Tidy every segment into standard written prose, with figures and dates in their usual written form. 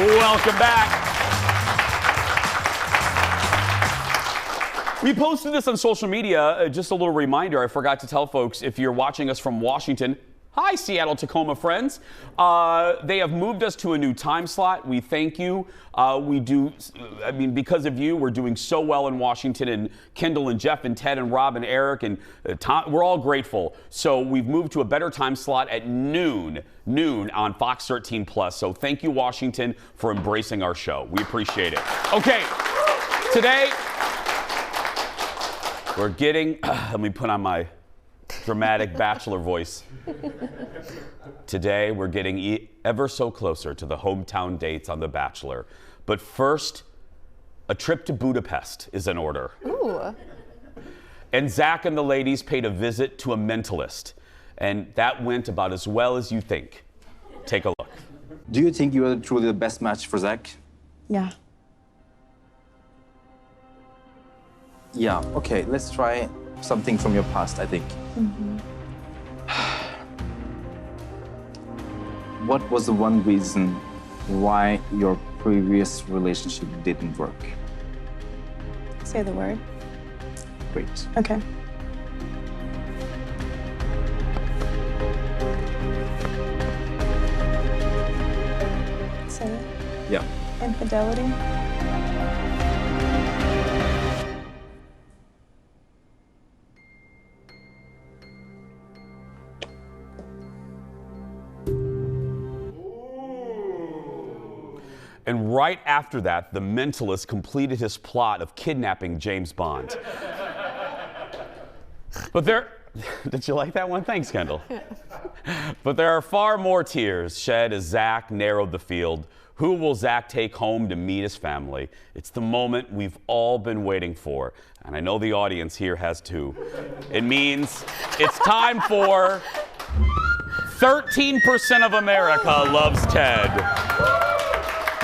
Welcome back. We posted this on social media. Just a little reminder, I forgot to tell folks, if you're watching us from Washington, hi, Seattle, Tacoma friends. They have moved us to a new time slot. We thank you. Because of you, we're doing so well in Washington, and Kendall and Jeff and Ted and Rob and Eric and Tom, we're all grateful. So we've moved to a better time slot at noon on Fox 13 Plus. So thank you, Washington, for embracing our show. We appreciate it. Okay, today we're getting, let me put on my dramatic Bachelor voice. Today, we're getting ever so closer to the hometown dates on The Bachelor. But first, a trip to Budapest is in order. Ooh. And Zach and the ladies paid a visit to a mentalist. And that went about as well as you think. Take a look. Do you think you are truly the best match for Zach? Yeah. Yeah, okay, let's try something from your past, I think. Mm-hmm. What was the one reason why your previous relationship didn't work? Say the word. Great. Okay. Say it. Yeah. Infidelity. And right after that, the mentalist completed his plot of kidnapping James Bond. But did you like that one? Thanks, Kendall. But there are far more tears shed as Zach narrowed the field. Who will Zach take home to meet his family? It's the moment we've all been waiting for. And I know the audience here has too. It means it's time for 13% of America loves Ted.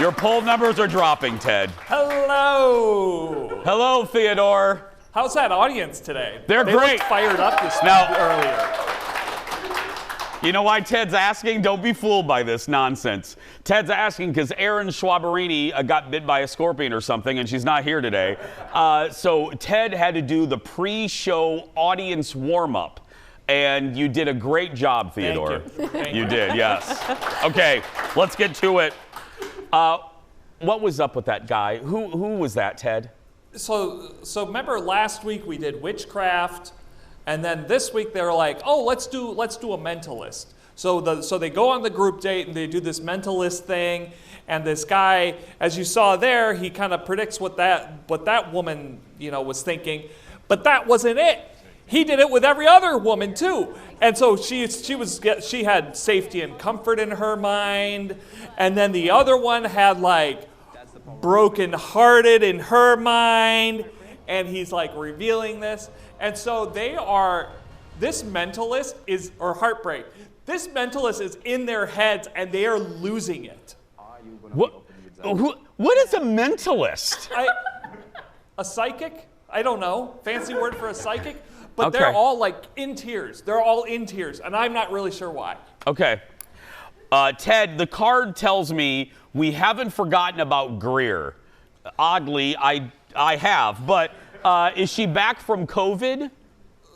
Your poll numbers are dropping, Ted. Hello. Hello, Theodore. How's that audience today? They're they great. Looked fired up this earlier. You know why Ted's asking? Don't be fooled by this nonsense. Ted's asking because Erin Schwaberini got bit by a scorpion or something, and she's not here today. So Ted had to do the pre-show audience warm-up. And you did a great job, Theodore. Thank you. You did, yes. Okay, let's get to it. What was up with that guy? Who was that, Ted? So remember last week we did witchcraft, and then this week they were like, oh, let's do a mentalist. So they go on the group date and they do this mentalist thing, and this guy, as you saw there, he kind of predicts what that woman was thinking, but that wasn't it. He did it with every other woman too. And so she had safety and comfort in her mind. And then the other one had like broken-hearted in her mind. And he's like revealing this. And so this mentalist or heartbreak. This mentalist is in their heads and they are losing it. What is a mentalist? A psychic? I don't know. Fancy word for a psychic? But okay. They're all like in tears. They're all in tears, and I'm not really sure why. Okay. Ted, the card tells me we haven't forgotten about Greer. Oddly, I have, but is she back from COVID?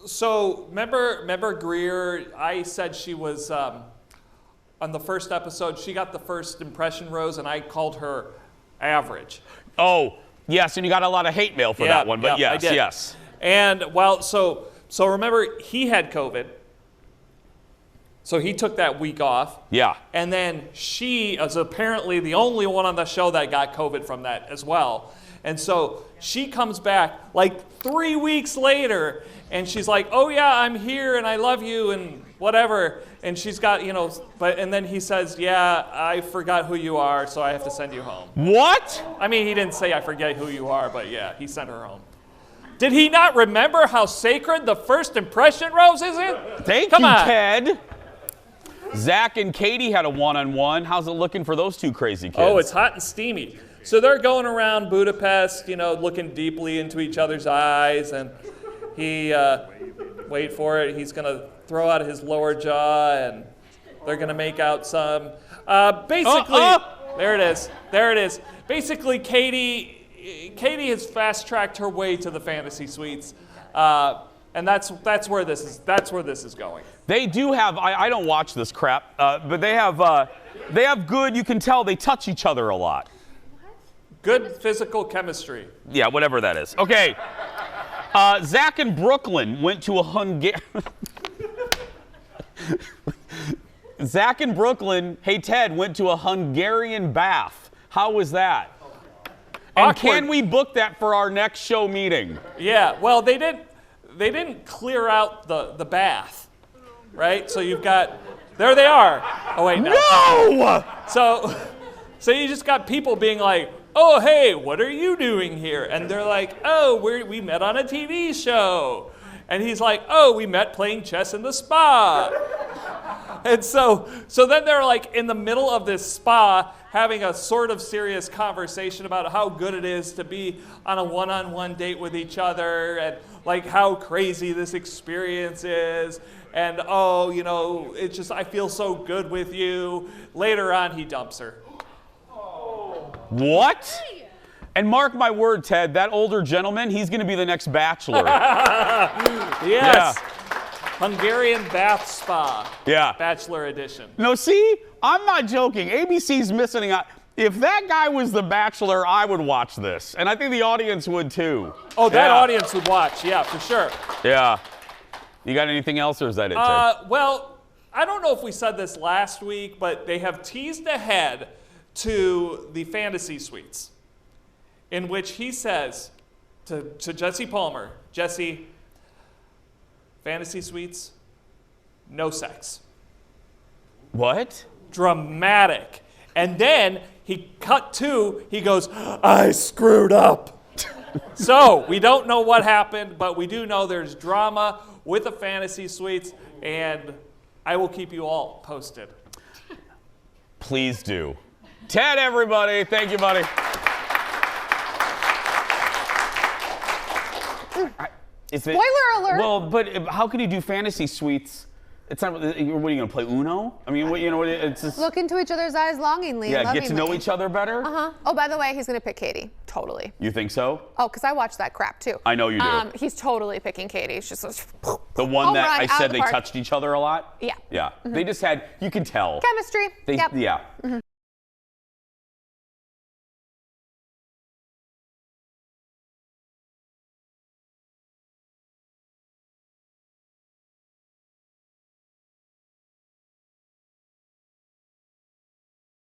So remember Greer, I said she was, on the first episode, she got the first impression rose, and I called her average. Oh, yes, and you got a lot of hate mail for that one, but yes, I did. yes. And so remember, he had COVID. So he took that week off. Yeah. And then she is apparently the only one on the show that got COVID from that as well. And so she comes back like 3 weeks later, and she's like, oh yeah, I'm here and I love you and whatever. And she's got, and then he says, yeah, I forgot who you are, so I have to send you home. What? I mean, he didn't say I forget who you are, but yeah, he sent her home. Did he not remember how sacred the first impression rose is? Come on, Ted. Zach and Katie had a one-on-one. How's it looking for those two crazy kids? Oh, it's hot and steamy. So they're going around Budapest, looking deeply into each other's eyes, and he, wait for it, he's going to throw out his lower jaw, and they're going to make out some. Basically, There it is. There it is. Basically, Katie has fast-tracked her way to the fantasy suites, and that's where this is going. They do have. I don't watch this crap, but they have good. You can tell they touch each other a lot. Good physical chemistry. Yeah, whatever that is. Okay. Zach in Brooklyn went to a Zach in Brooklyn, hey Ted, went to a Hungarian bath. How was that? And Awkward. can we book that for our next show meeting? Yeah. Well, they didn't clear out the bath, right? So you've got there they are. Oh wait, no. No! So you just got people being like, oh, hey, what are you doing here? And they're like, oh, we met on a TV show. And he's like, oh, we met playing chess in the spa. And so then they're like in the middle of this spa having a sort of serious conversation about how good it is to be on a one-on-one date with each other and like how crazy this experience is. And, oh, you know, it's just, I feel so good with you. Later on, he dumps her. What? And mark my word, Ted, that older gentleman, he's going to be the next Bachelor. Yes. Yeah. Hungarian bath spa. Yeah. Bachelor edition. No, see? I'm not joking. ABC's missing out. If that guy was the Bachelor, I would watch this. And I think the audience would too. Oh, that audience would watch. Yeah, for sure. Yeah. You got anything else, or is that it, Ted? Well, I don't know if we said this last week, but they have teased ahead to the fantasy suites, in which he says to Jesse Palmer, Jesse, fantasy suites, no sex. What? Dramatic. And then he goes, I screwed up. So we don't know what happened, but we do know there's drama with the fantasy suites, and I will keep you all posted. Please do. Ted, everybody. Thank you, buddy. Spoiler alert. Well, but how can you do fantasy suites? It's not. What are you going to play Uno? I mean, it's just. Look into each other's eyes longingly. Yeah, and get to know each other better. Oh, by the way, he's gonna pick Katie. Totally. You think so? Oh, because I watched that crap too. I know you do. He's totally picking Katie. She's just the one that run, I out said of the they park. touched each other a lot. Yeah. Yeah. They just had. You can tell. Chemistry. They, Yep. Yeah.